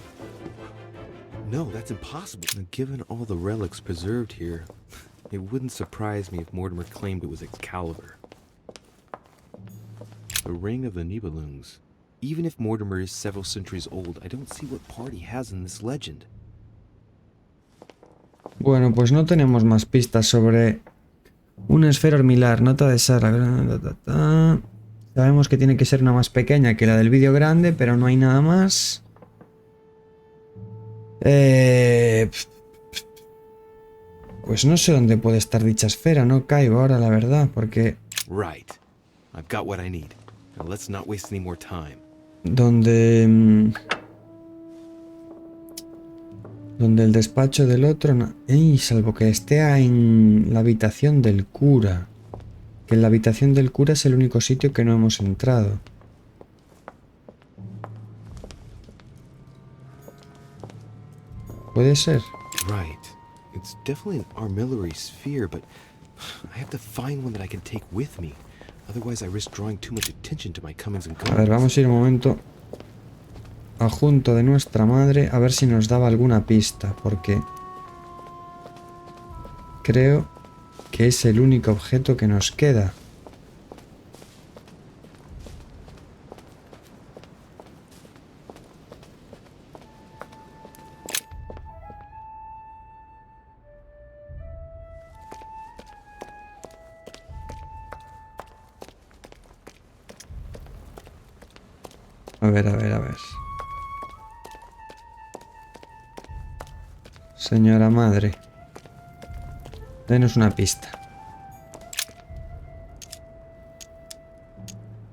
No, that's impossible. Given all the relics preserved here, it wouldn't surprise me if Mortimer claimed it was Excalibur. The ring of the Nibelungs. Even if Mortimer is several centuries old, I don't see what part he has in this legend. Bueno, pues no tenemos más pistas sobre una esfera armilar. Nota de Sara. Sabemos que tiene que ser una más pequeña que la del vídeo grande, pero no hay nada más. Pues no sé dónde puede estar dicha esfera. No caigo ahora, la verdad, porque... Right. I've got what I need. Now let's not waste any more time. Donde el despacho del otro... No. Salvo que esté en la habitación del cura. Que en la habitación del cura es el único sitio que no hemos entrado. ¿Puede ser? Right. It's definitely an armillary sphere, but I have to find one that I can take with me. Otherwise I risk drawing too much attention to my comings and goings. A ver, vamos a ir un momento a junto de nuestra madre a ver si nos daba alguna pista, porque creo que es el único objeto que nos queda. A ver. Señora madre, denos una pista.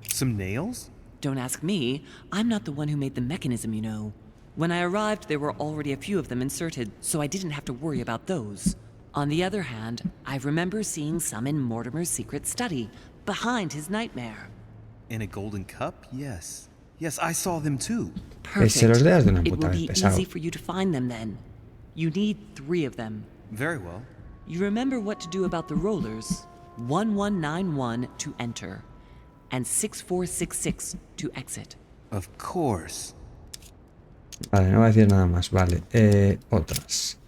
Some nails? Don't ask me. I'm not the one who made the mechanism, you know. When I arrived, there were already a few of them inserted, so I didn't have to worry about those. On the other hand, I remember seeing some in Mortimer's secret study, behind his nightmare. In a golden cup? Yes. Yes, I saw them too. Se los dejas de una It puta will vez, be pesado. easy for you to find them then. You need 3 of them. Very well. You remember what to do about the rollers. 1191 to enter, and 6466 to exit. Of course. Vale, no voy a decir nada más. Vale, otras.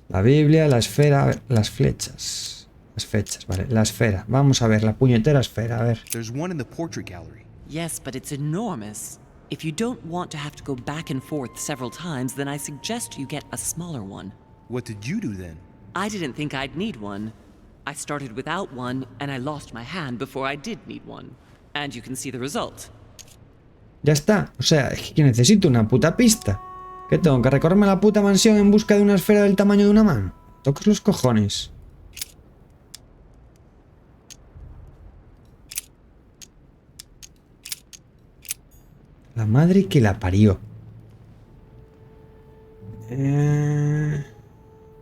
La Biblia, la esfera, a ver, las flechas. Las fechas, vale, la esfera. Vamos a ver, la puñetera esfera, a ver. There's one in the portrait gallery. Yes, but it's enormous. If you don't want to have to go back and forth several times, then I suggest you get a smaller one. What did you do then? I didn't think I'd need one. I started without one, and I lost my hand before I did need one. And you can see the result. Ya está. O sea, es que necesito una puta pista. ¿Qué tengo? ¿Que recorrerme la puta mansión en busca de una esfera del tamaño de una mano? Tocas los cojones. La madre que la parió.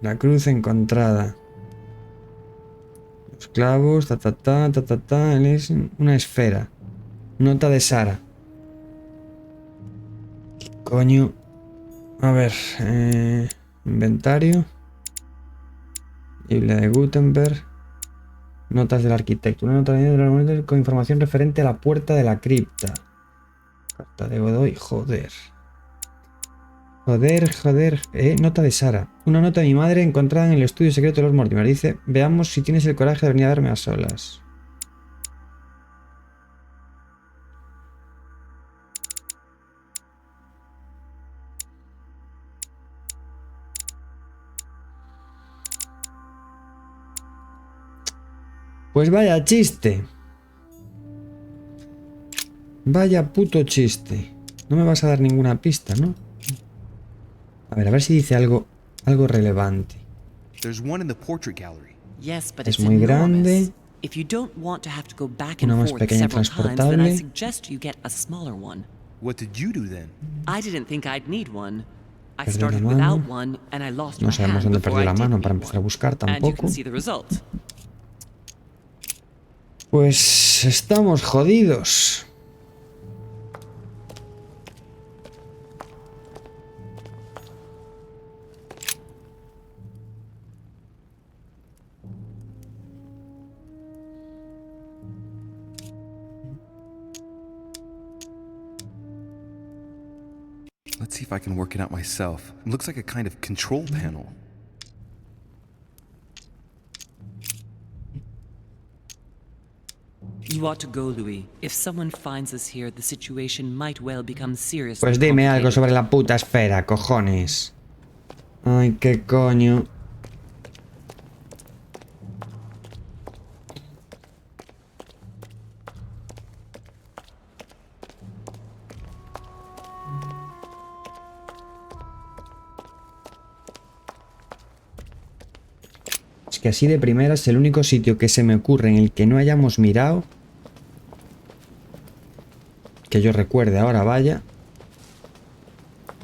La cruz encontrada. Los clavos, es una esfera. Nota de Sara. ¿Qué coño? A ver, inventario. Biblia de Gutenberg. Notas del arquitecto. Una nota de la moneda con información referente a la puerta de la cripta. Carta de Godoy, joder. Joder. Nota de Sara. Una nota de mi madre encontrada en el estudio secreto de los Mortimer. Dice, veamos si tienes el coraje de venir a verme a solas. Pues vaya chiste. Vaya puto chiste. No me vas a dar ninguna pista, ¿no? A ver si dice algo relevante. There's one in the portrait gallery. Yes, but Es it's muy enormous. grande. If you don't want to have to go back and Una más forth pequeña several times, then I transportable. suggest you get a smaller one. What did you do then? I didn't think I'd need one. I Perdió la started mano. without one, and I lost No my sabemos hand dónde before perdió I la did mano need para empezar a one. buscar And you tampoco. can see the result. Pues estamos jodidos. Let's see if I can work it out myself. It looks like a kind of control panel. You ought to go, Louis. If someone finds us here, the situation might well become serious. Pues dime algo sobre la puta esfera, cojones. Ay, qué coño. Es que así de primeras el único sitio que se me ocurre en el que no hayamos mirado, que yo recuerde ahora, vaya,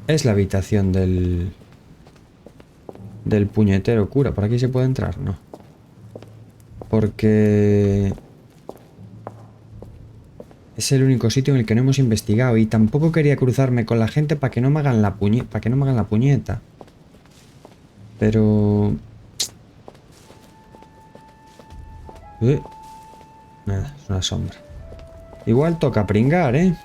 es la habitación del puñetero cura. ¿Por aquí se puede entrar? No. Porque es el único sitio en el que no hemos investigado. Y tampoco quería cruzarme con la gente para que no me hagan la puñeta. Pero... nada, es una sombra. Igual toca pringar, ¿eh?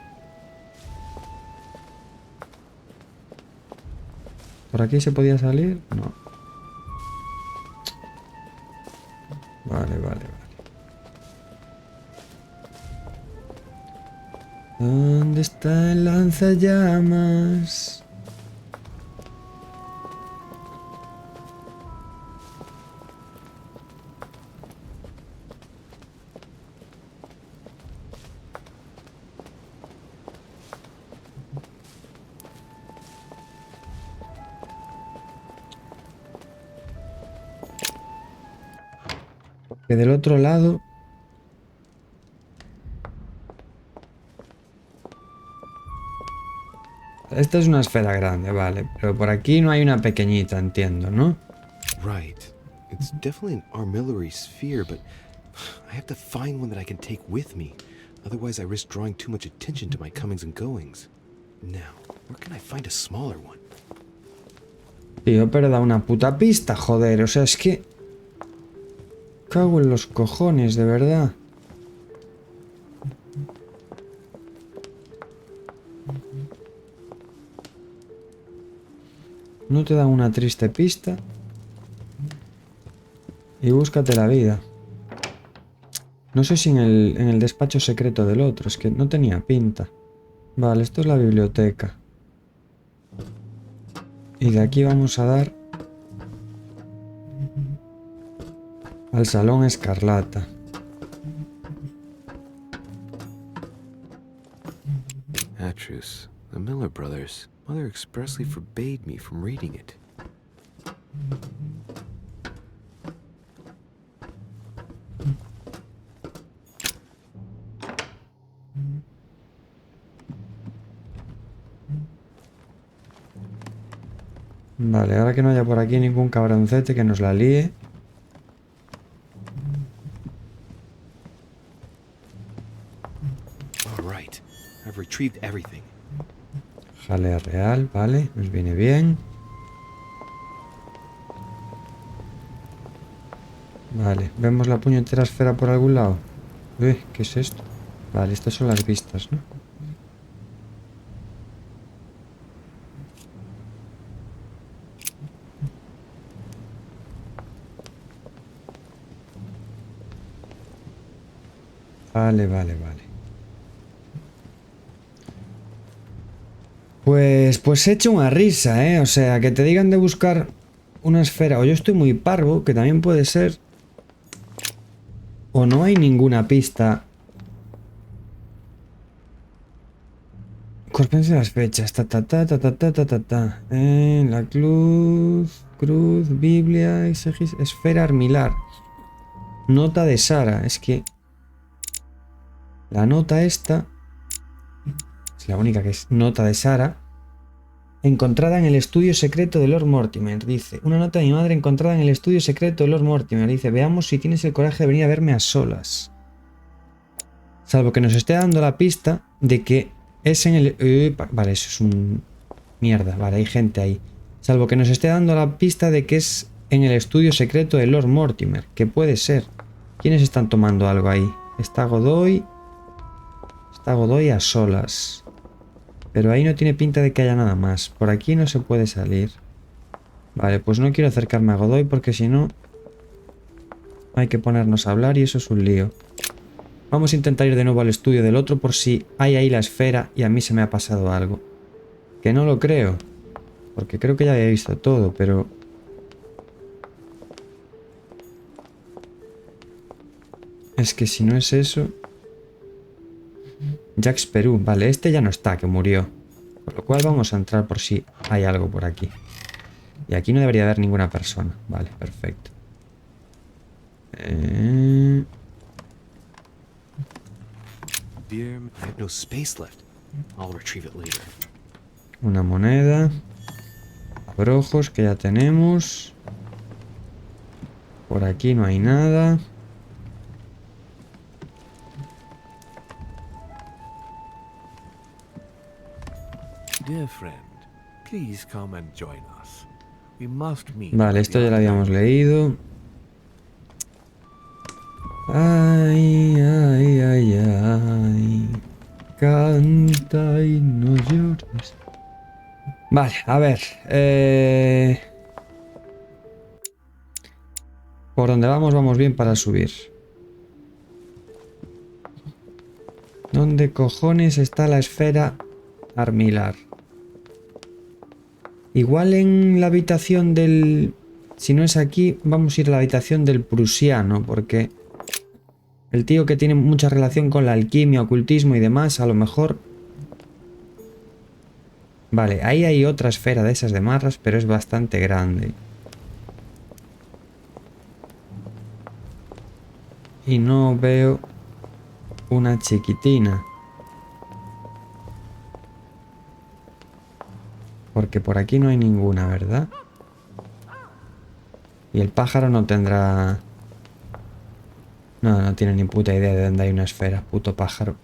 ¿Por aquí se podía salir? No. Vale. ¿Dónde está el lanzallamas? Que del otro lado... Esta es una esfera grande, vale. Pero por aquí no hay una pequeñita, entiendo, ¿no? Right. It's definitely an armillary sphere, but I have to find one that I can take with me. Otherwise I risk drawing too much attention to my comings and goings. Now, where can I find a smaller one? Tío, pero da una puta pista, joder. O sea, es que... Cago en los cojones, de verdad. No te da una triste pista. Y búscate la vida. No sé si en el despacho secreto del otro. Es que no tenía pinta. Vale, esto es la biblioteca. Y de aquí vamos a dar... al salón escarlata. Atrus, the Miller brothers. Mother expressly forbade me from reading it. Vale, ahora que no haya por aquí ningún cabroncete que nos la líe. I've retrieved everything. Jalea real, vale, nos viene bien. Vale, ¿vemos la puñetera esfera por algún lado? ¿Qué es esto? Vale, estas son las vistas, ¿no? Vale. Pues he hecho una risa, ¿eh? O sea, que te digan de buscar una esfera. O yo estoy muy parvo, que también puede ser. O no hay ninguna pista. Corpense las fechas. La cruz, Biblia, esfera armilar. Nota de Sara. Es que... la nota esta... es la única que es nota de Sara. Encontrada en el estudio secreto de Lord Mortimer. Dice, una nota de mi madre encontrada en el estudio secreto de Lord Mortimer. Dice, veamos si tienes el coraje de venir a verme a solas. Salvo que nos esté dando la pista de que es en el... vale, eso es un... Mierda, vale, hay gente ahí. Salvo que nos esté dando la pista de que es en el estudio secreto de Lord Mortimer. Que puede ser. ¿Quiénes están tomando algo ahí? Está Godoy. Está Godoy a solas. Pero ahí no tiene pinta de que haya nada más. Por aquí no se puede salir. Vale, pues no quiero acercarme a Godoy porque si no... hay que ponernos a hablar y eso es un lío. Vamos a intentar ir de nuevo al estudio del otro por si hay ahí la esfera y a mí se me ha pasado algo. Que no lo creo. Porque creo que ya había visto todo, pero... es que si no es eso... Espero. Vale, este ya no está, que murió. Por lo cual vamos a entrar por si hay algo por aquí. Y aquí no debería haber ninguna persona. Vale, perfecto. Dear, I have no space left. I'll retrieve it later. Una moneda. Abrojos que ya tenemos. Por aquí no hay nada. Dear friend, please come and join us. We must meet. Vale, esto ya lo habíamos leído. Ay, ay, ay, ay. Canta y no llores. Vale, a ver. Por donde vamos bien para subir. ¿Dónde cojones está la esfera armilar? Igual en la habitación del... si no es aquí, vamos a ir a la habitación del prusiano, porque... el tío que tiene mucha relación con la alquimia, ocultismo y demás, a lo mejor... Vale, ahí hay otra esfera de esas de marras, pero es bastante grande. Y no veo una chiquitina. Porque por aquí no hay ninguna, ¿verdad? Y el pájaro no tendrá... no tiene ni puta idea de dónde hay una esfera, puto pájaro.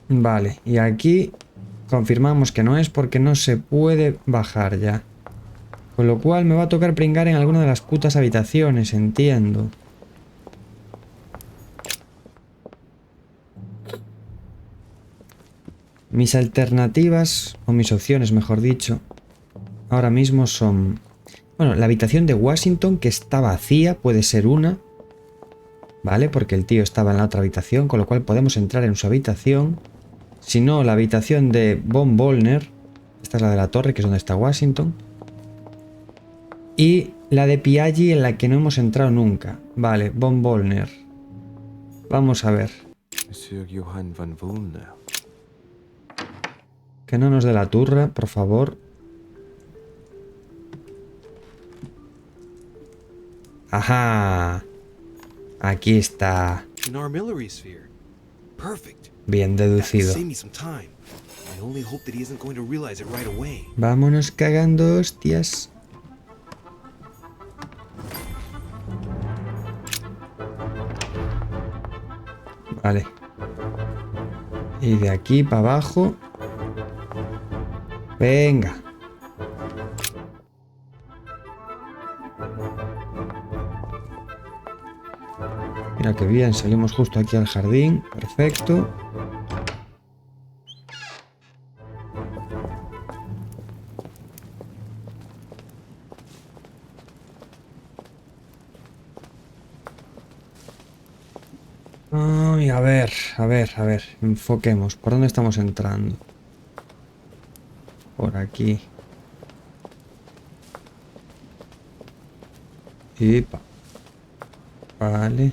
Vale, y aquí confirmamos que no es porque no se puede bajar ya. Con lo cual me va a tocar pringar en alguna de las putas habitaciones, entiendo. Mis alternativas, o mis opciones mejor dicho, ahora mismo son... bueno, la habitación de Washington, que está vacía, puede ser una. ¿Vale? Porque el tío estaba en la otra habitación, con lo cual podemos entrar en su habitación. Si no, la habitación de Von Bollner. Esta es la de la torre, que es donde está Washington. Y la de Piaggi, en la que no hemos entrado nunca. Vale, Von Bollner. Vamos a ver. Monsieur Johann van Volner. Que no nos dé la turra, por favor. ¡Ajá! Aquí está. An armillary sphere. Perfect. Bien deducido. Save me some time. I only hope that he isn't going to realize it right away. Vámonos cagando hostias. Vale. Y de aquí para abajo. Venga. Mira qué bien, salimos justo aquí al jardín. Perfecto. Ay, a ver. Enfoquemos. ¿Por dónde estamos entrando? Por aquí. Epa. Vale.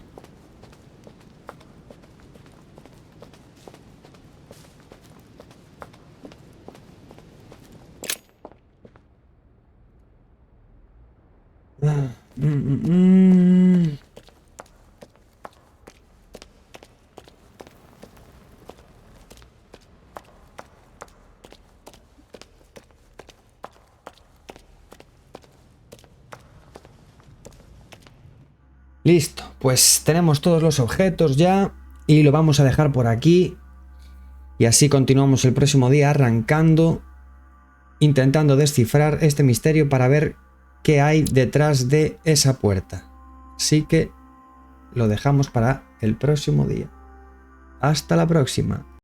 Listo, pues tenemos todos los objetos ya y lo vamos a dejar por aquí. Y así continuamos el próximo día arrancando, intentando descifrar este misterio para ver qué hay detrás de esa puerta. Así que lo dejamos para el próximo día. Hasta la próxima.